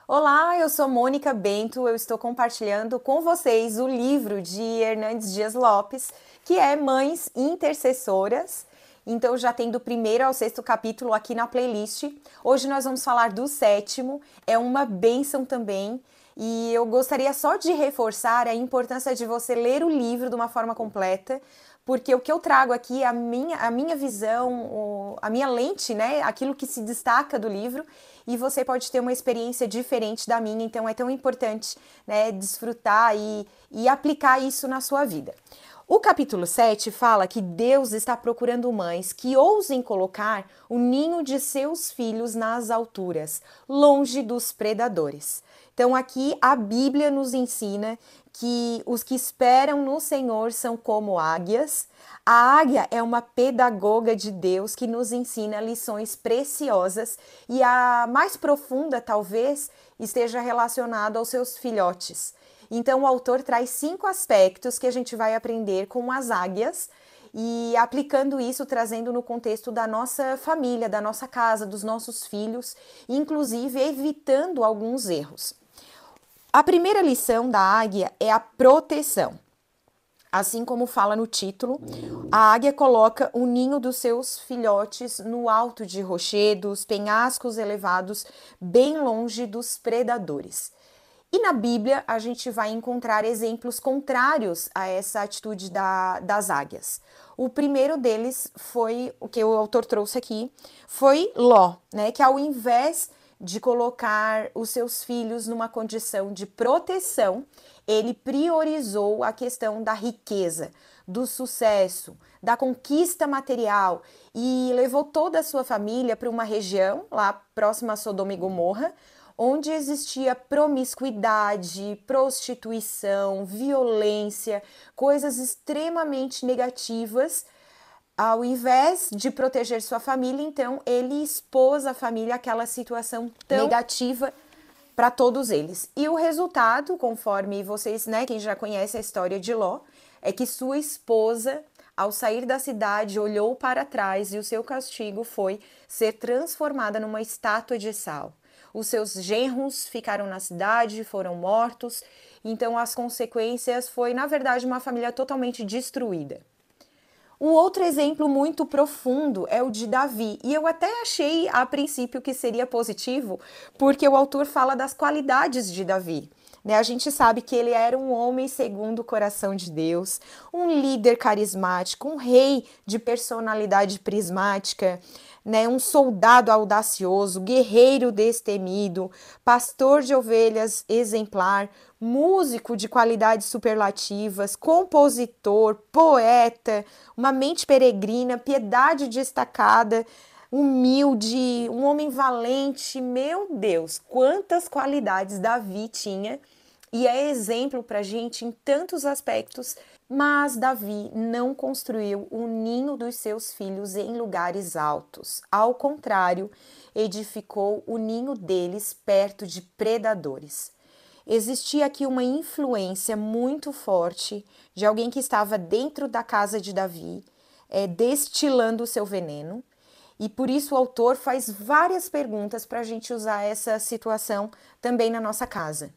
Olá, eu sou Mônica Bento, eu estou compartilhando com vocês o livro de Hernandes Dias Lopes, que é Mães Intercessoras. Então já tem do primeiro ao sexto capítulo aqui na playlist. Hoje nós vamos falar do sétimo, é uma bênção também. E eu gostaria só de reforçar a importância de você ler o livro de uma forma completa, porque o que eu trago aqui é a minha visão, a minha lente, né? Aquilo que se destaca do livro, e você pode ter uma experiência diferente da minha, então é tão importante, né, desfrutar e aplicar isso na sua vida. O capítulo 7 fala que Deus está procurando mães que ousem colocar o ninho de seus filhos nas alturas, longe dos predadores. Então aqui a Bíblia nos ensina que os que esperam no Senhor são como águias. A águia é uma pedagoga de Deus que nos ensina lições preciosas, e a mais profunda talvez esteja relacionada aos seus filhotes. Então o autor traz 5 aspectos que a gente vai aprender com as águias e aplicando isso, trazendo no contexto da nossa família, da nossa casa, dos nossos filhos, inclusive evitando alguns erros. A primeira lição da águia é a proteção. Assim como fala no título, a águia coloca o ninho dos seus filhotes no alto de rochedos, penhascos elevados, bem longe dos predadores. E na Bíblia a gente vai encontrar exemplos contrários a essa atitude das águias. O primeiro deles foi, o que o autor trouxe aqui, foi Ló, né, que ao invés de colocar os seus filhos numa condição de proteção, ele priorizou a questão da riqueza, do sucesso, da conquista material e levou toda a sua família para uma região lá próxima a Sodoma e Gomorra, onde existia promiscuidade, prostituição, violência, coisas extremamente negativas. Ao invés de proteger sua família, então ele expôs a família àquela situação tão negativa para todos eles. E o resultado, conforme vocês, né, quem já conhece a história de Ló, é que sua esposa, ao sair da cidade, olhou para trás e o seu castigo foi ser transformada numa estátua de sal. Os seus genros ficaram na cidade, foram mortos, então as consequências foi, na verdade, uma família totalmente destruída. Um outro exemplo muito profundo é o de Davi, e eu até achei a princípio que seria positivo, porque o autor fala das qualidades de Davi. A gente sabe que ele era um homem segundo o coração de Deus, um líder carismático, um rei de personalidade prismática, um soldado audacioso, guerreiro destemido, pastor de ovelhas exemplar, músico de qualidades superlativas, compositor, poeta, uma mente peregrina, piedade destacada, humilde, um homem valente. Meu Deus, quantas qualidades Davi tinha, e é exemplo para a gente em tantos aspectos. Mas Davi não construiu o ninho dos seus filhos em lugares altos. Ao contrário, edificou o ninho deles perto de predadores. Existia aqui uma influência muito forte de alguém que estava dentro da casa de Davi, destilando o seu veneno. E por isso o autor faz várias perguntas para a gente usar essa situação também na nossa casa.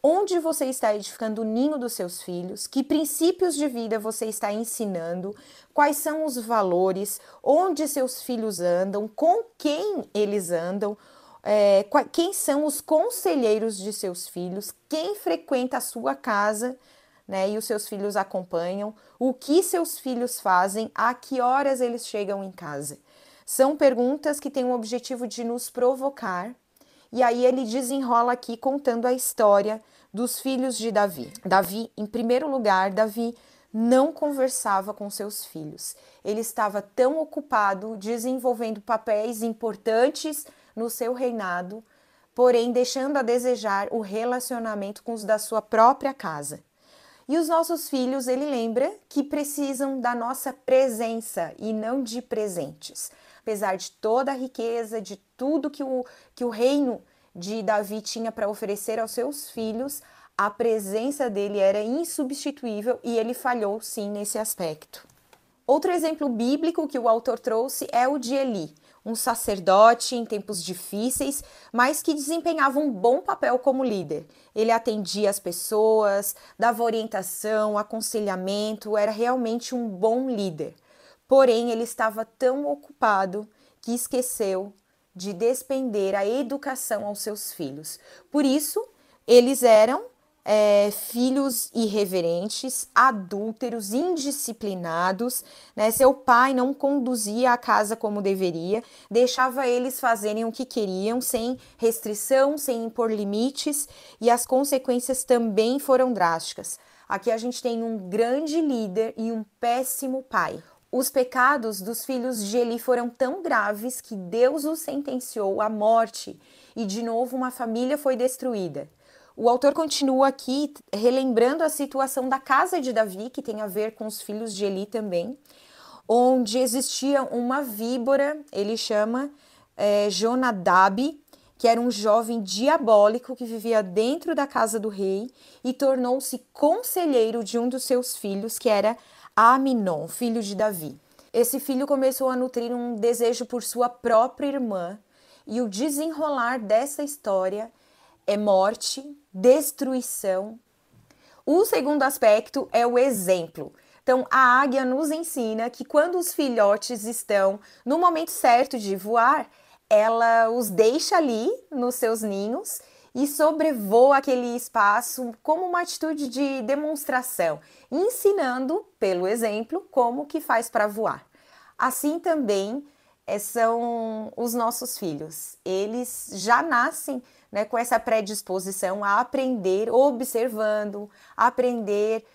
Onde você está edificando o ninho dos seus filhos? Que princípios de vida você está ensinando? Quais são os valores? Onde seus filhos andam? Com quem eles andam? Quem são os conselheiros de seus filhos? Quem frequenta a sua casa, né, e os seus filhos acompanham? O que seus filhos fazem? A que horas eles chegam em casa? São perguntas que têm o objetivo de nos provocar. E aí ele desenrola aqui contando a história dos filhos de Davi. Davi, em primeiro lugar, Davi não conversava com seus filhos. Ele estava tão ocupado desenvolvendo papéis importantes no seu reinado, porém deixando a desejar o relacionamento com os da sua própria casa. E os nossos filhos, ele lembra que precisam da nossa presença e não de presentes. Apesar de toda a riqueza, de tudo que o reino de Davi tinha para oferecer aos seus filhos, a presença dele era insubstituível e ele falhou sim nesse aspecto. Outro exemplo bíblico que o autor trouxe é o de Eli. um sacerdote em tempos difíceis, mas que desempenhava um bom papel como líder. Ele atendia as pessoas, dava orientação, aconselhamento, era realmente um bom líder. Porém, ele estava tão ocupado que esqueceu de despender a educação aos seus filhos. Por isso, eles eram filhos irreverentes, adúlteros, indisciplinados, né? Seu pai não conduzia a casa como deveria, deixava eles fazerem o que queriam, sem restrição, sem impor limites, e as consequências também foram drásticas. Aqui a gente tem um grande líder e um péssimo pai. Os pecados dos filhos de Eli foram tão graves que Deus os sentenciou à morte e de novo uma família foi destruída. O autor continua aqui relembrando a situação da casa de Davi, que tem a ver com os filhos de Eli também, onde existia uma víbora, ele chama Jonadab, que era um jovem diabólico que vivia dentro da casa do rei e tornou-se conselheiro de um dos seus filhos, que era Aminon, filho de Davi. Esse filho começou a nutrir um desejo por sua própria irmã, e o desenrolar dessa história é morte, destruição. O segundo aspecto é o exemplo. Então, a águia nos ensina que quando os filhotes estão no momento certo de voar, ela os deixa ali nos seus ninhos e sobrevoa aquele espaço como uma atitude de demonstração, ensinando, pelo exemplo, como que faz para voar. Assim também são os nossos filhos. Eles já nascem, né, com essa predisposição a aprender observando, aprender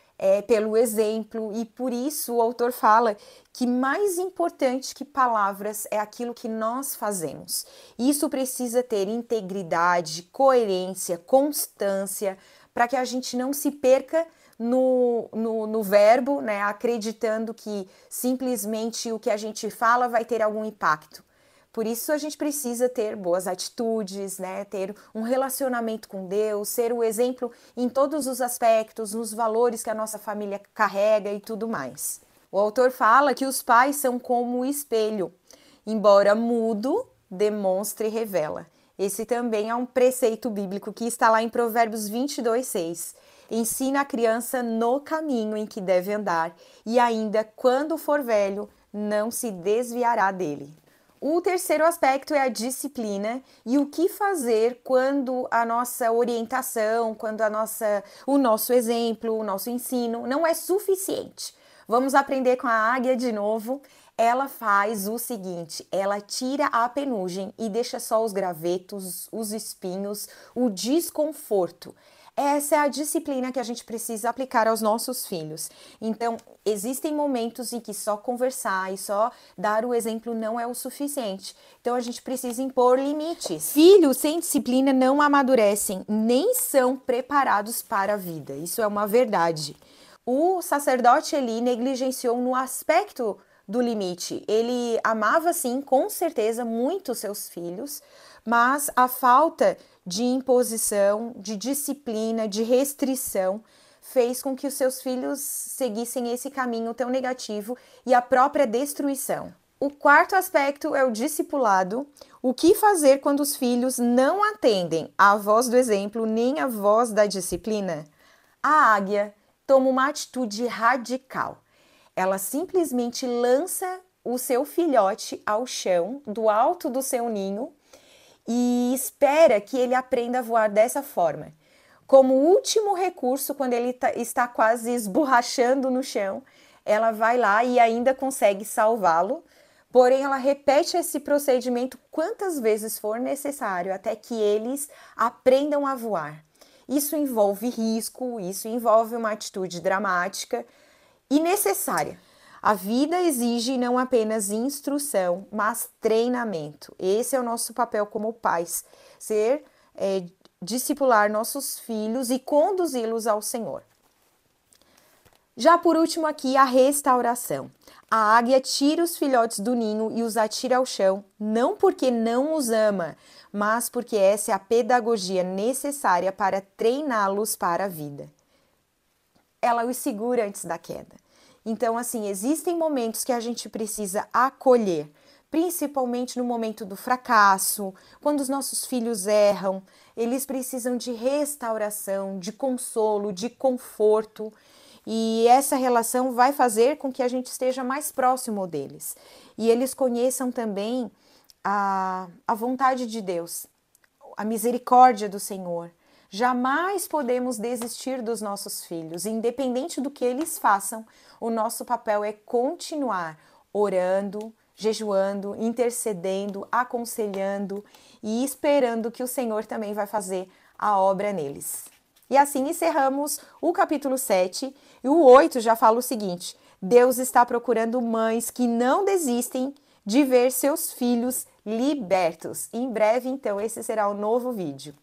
pelo exemplo, e por isso o autor fala que mais importante que palavras é aquilo que nós fazemos. Isso precisa ter integridade, coerência, constância, para que a gente não se perca no verbo, né, acreditando que simplesmente o que a gente fala vai ter algum impacto. Por isso a gente precisa ter boas atitudes, né? Ter um relacionamento com Deus, ser o exemplo em todos os aspectos, nos valores que a nossa família carrega e tudo mais. O autor fala que os pais são como o espelho, embora mudo, demonstra e revela. Esse também é um preceito bíblico que está lá em Provérbios 22:6. Ensina a criança no caminho em que deve andar, e ainda quando for velho, não se desviará dele. O terceiro aspecto é a disciplina e o que fazer quando a nossa orientação, quando o nosso exemplo, o nosso ensino não é suficiente. Vamos aprender com a águia de novo. Ela faz o seguinte, ela tira a penugem e deixa só os gravetos, os espinhos, o desconforto. Essa é a disciplina que a gente precisa aplicar aos nossos filhos. Então, existem momentos em que só conversar e só dar o exemplo não é o suficiente. Então, a gente precisa impor limites. Filhos sem disciplina não amadurecem, nem são preparados para a vida. Isso é uma verdade. O sacerdote Eli negligenciou no aspecto do limite. Ele amava, sim, com certeza, muito seus filhos, mas a falta de imposição, de disciplina, de restrição, fez com que os seus filhos seguissem esse caminho tão negativo e a própria destruição. O quarto aspecto é o discipulado. O que fazer quando os filhos não atendem à voz do exemplo nem à voz da disciplina? A águia toma uma atitude radical. Ela simplesmente lança o seu filhote ao chão, do alto do seu ninho, e espera que ele aprenda a voar dessa forma. Como último recurso, quando ele está quase esborrachando no chão, ela vai lá e ainda consegue salvá-lo, porém ela repete esse procedimento quantas vezes for necessário até que eles aprendam a voar. Isso envolve risco, isso envolve uma atitude dramática e necessária. A vida exige não apenas instrução, mas treinamento. Esse é o nosso papel como pais, discipular nossos filhos e conduzi-los ao Senhor. Já por último aqui, a restauração. A águia tira os filhotes do ninho e os atira ao chão, não porque não os ama, mas porque essa é a pedagogia necessária para treiná-los para a vida. Ela os segura antes da queda. Então, assim, existem momentos que a gente precisa acolher, principalmente no momento do fracasso, quando os nossos filhos erram, eles precisam de restauração, de consolo, de conforto. E essa relação vai fazer com que a gente esteja mais próximo deles. E eles conheçam também a vontade de Deus, a misericórdia do Senhor. Jamais podemos desistir dos nossos filhos, independente do que eles façam, o nosso papel é continuar orando, jejuando, intercedendo, aconselhando e esperando que o Senhor também vai fazer a obra neles. E assim encerramos o capítulo 7 e o 8 já fala o seguinte: Deus está procurando mães que não desistem de ver seus filhos libertos. Em breve, então, esse será o novo vídeo.